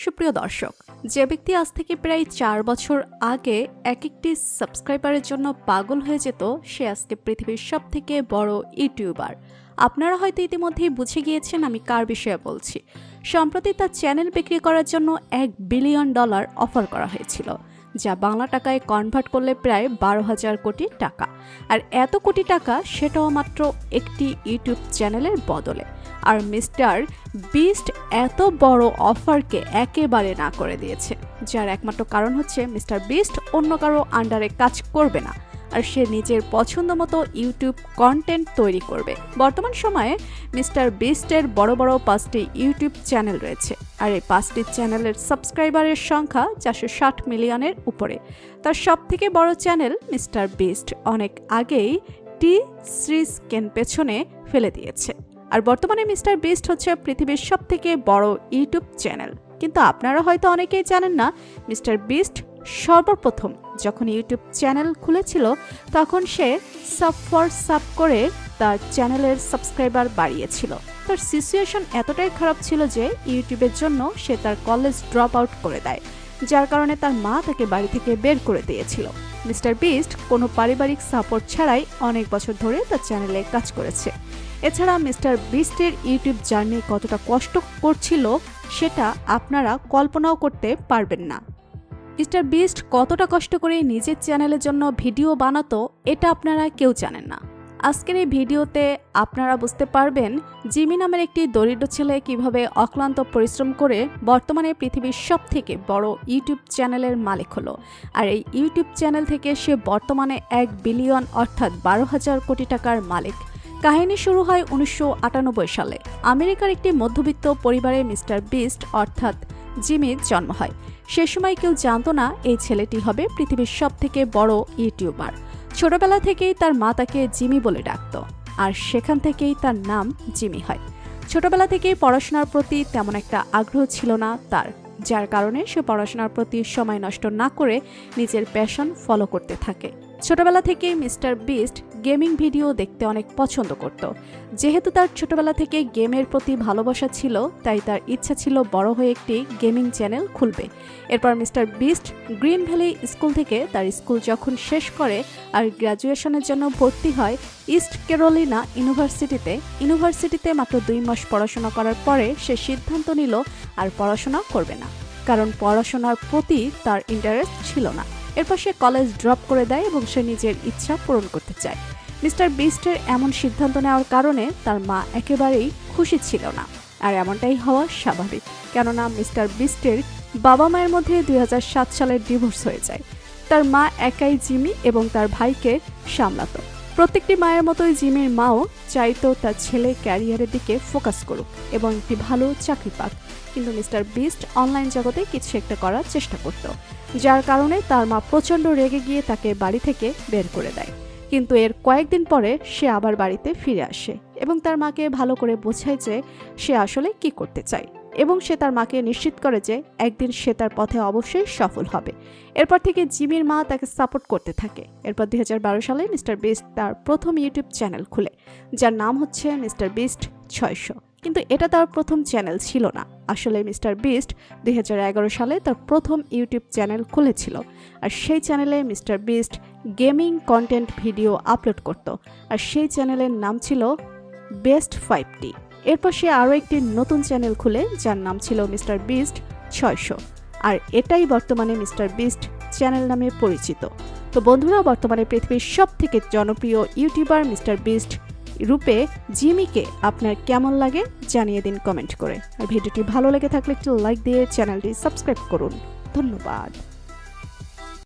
সুপ্রিয় দর্শক, যে ব্যক্তি আজ থেকে প্রায় 4 বছর আগে একটি সাবস্ক্রাইবারের জন্য পাগল হয়ে যেত, সে আজকে পৃথিবীর সবথেকে বড় ইউটিউবার। আপনারা হয়তো ইতিমধ্যেই বুঝে গিয়েছেন আমি কার বিষয়ে বলছি। সম্প্রতি তার চ্যানেল বিক্রি করার জন্য $1 বিলিয়ন অফার করা হয়েছিল, যা বাংলা টাকায় কনভার্ট করলে প্রায় 12,000 কোটি টাকা। আর এত কোটি টাকা সেটাও মাত্র একটি ইউটিউব চ্যানেলের বদলে। আর মিস্টার বিস্ট এত বড় অফারকে একেবারে না করে দিয়েছে, যার একমাত্র কারণ হচ্ছে মিস্টার বিস্ট অন্য কারো আন্ডারে কাজ করবে না, আর সে নিজের পছন্দ মতো ইউটিউব কন্টেন্ট তৈরি করবে। বর্তমান সময়ে মিস্টার বিস্টের বড় বড় 5টি ইউটিউব চ্যানেল রয়েছে, আর এই 5টি চ্যানেলের সাবস্ক্রাইবারের সংখ্যা 460 মিলিয়নের উপরে। তার সবথেকে বড় চ্যানেল মিস্টার বিস্ট অনেক আগেই টি সিরিজ কেন পেছনে ফেলে দিয়েছে। আর বর্তমানে মিস্টার বিস্ট হচ্ছে পৃথিবীর সবথেকে বড় ইউটিউব চ্যানেল। কিন্তু আপনারা হয়তো অনেকেই জানেন না, মিস্টার বিস্ট সর্বপ্রথম যখন ইউটিউব চ্যানেল খুলেছিল তখন সে সাব করে তার চ্যানেলের সাবস্ক্রাইবার বাড়িয়েছিল। তার সিচুয়েশন এতটাই খারাপ ছিল যে ইউটিউবের জন্য সে তার কলেজ ড্রপ আউট করে দেয়, যার কারণে তার মা তাকে বাড়ি থেকে বের করে দিয়েছিল। মিস্টার বিস্ট কোনো পারিবারিক সাপোর্ট ছাড়াই অনেক বছর ধরে তার চ্যানেলে কাজ করেছে। এছাড়া মিস্টার বিস্টের ইউটিউব জার্নি কতটা কষ্ট করছিল সেটা আপনারা কল্পনাও করতে পারবেন না। মিস্টার বিস্ট কতটা কষ্ট করে নিজের চ্যানেলের জন্য ভিডিও বানাতো এটা আপনারা কেউ জানেন না। আজকের এই ভিডিওতে আপনারা বুঝতে পারবেন জিমি নামের একটি দরিদ্র ছেলে কিভাবে অক্লান্ত পরিশ্রম করে বর্তমানে পৃথিবীর সবথেকে বড় ইউটিউব চ্যানেলের মালিক হলো। আর এই ইউটিউব চ্যানেল থেকে সে বর্তমানে $1 বিলিয়ন অর্থাৎ 12,000 কোটি টাকার মালিক। কাহিনী শুরু হয় 1998 সালে। আমেরিকার একটি মধ্যবিত্ত পরিবারে মিস্টার বিস্ট অর্থাৎ জিমির জন্ম হয়। সে সময় কেউ জানতো না এই ছেলেটি হবে পৃথিবীর সবথেকে বড় ইউটিউবার। ছোটবেলা থেকেই তার মা তাকে জিমি বলে ডাকত, আর সেখান থেকেই তার নাম জিমি হয়। ছোটবেলা থেকেই পড়াশোনার প্রতি তেমন একটা আগ্রহ ছিল না তার, যার কারণে সে পড়াশোনার প্রতি সময় নষ্ট না করে নিজের প্যাশন ফলো করতে থাকে। ছোটবেলা থেকেই মিস্টার বিস্ট গেমিং ভিডিও দেখতে অনেক পছন্দ করত। যেহেতু তার ছোটবেলা থেকে গেমের প্রতি ভালোবাসা ছিল, তাই তার ইচ্ছা ছিল বড় হয়ে একটি গেমিং চ্যানেল খুলবে। এরপর mister beast green valley school থেকে তার স্কুল যখন শেষ করে আর গ্র্যাজুয়েশনের জন্য ভর্তি হয় ইস্ট ক্যারোলিনা ইউনিভার্সিটিতে মাত্র 2 মাস পড়াশোনা করার পরে সে সিদ্ধান্ত নিল আর পড়াশোনা করবে না, কারণ পড়াশোনার প্রতি তার ইন্টারেস্ট ছিল না। এরপর সে কলেজ ড্রপ করে দেয় এবং সে নিজের ইচ্ছা পূরণ করতে চায়। মিস্টার বিস্টের এমন সিদ্ধান্ত নেওয়ার কারণে তার মা একেবারেই খুশি ছিল না, আর এমনটাই হওয়া স্বাভাবিক, কেননা মিস্টার বিস্টের বাবা মায়ের মধ্যে 2007 সালে ডিভোর্স হয়ে যায়। তার মা একাই জিমি এবং তার ভাইকে সামলাতো। প্রত্যেকটি মায়ের মতোই জিমির মাও চাইতো তার ছেলে ক্যারিয়ারের দিকে ফোকাস করুক এবং একটি ভালো চাকরি পাক, কিন্তু মিস্টার বিস্ট অনলাইন জগতে কিছু একটা করার চেষ্টা করত, যার কারণে তার মা প্রচণ্ড রেগে গিয়ে তাকে বাড়ি থেকে বের করে দেয়। কিন্তু এর কয়েকদিন পরে সে আবার বাড়িতে ফিরে আসে এবং তার মাকে ভালো করে বোঝায় যে সে আসলে কি করতে চায়, এবং সে তার মাকে নিশ্চিত করে যে একদিন সে তার পথে অবশ্যই সফল হবে। এরপর থেকে জিমির মা তাকে সাপোর্ট করতে থাকে। এরপর 2012 সালে মিস্টার বিস্ট তার প্রথম ইউটিউব চ্যানেল খুলে, যার নাম হচ্ছে মিস্টার বিস্ট 600। কিন্তু এটা তার প্রথম চ্যানেল ছিল না। আসলে মিস্টার বিস্ট 2011 সালে তার প্রথম ইউটিউব চ্যানেল খুলেছিল, আর সেই চ্যানেলে mister beast gaming content video upload করত, আর সেই চ্যানেলের নাম ছিল বেস্ট 5টি। এরপর সে আরও একটি নতুন চ্যানেল খুলে, যার নাম ছিল মিস্টার বিস্ট 600, আর এটাই বর্তমানে মিস্টার বিস্ট চ্যানেল নামে পরিচিত। তো বন্ধুরা, বর্তমানে পৃথিবীর সবথেকে জনপ্রিয় ইউটিউবার মিস্টার বিস্ট রূপে জিমিকে আপনার কেমন লাগে জানিয়ে দিন কমেন্ট করে। আর ভিডিওটি ভালো লেগে থাকলে একটু লাইক দিয়ে চ্যানেলটি সাবস্ক্রাইব করুন। ধন্যবাদ।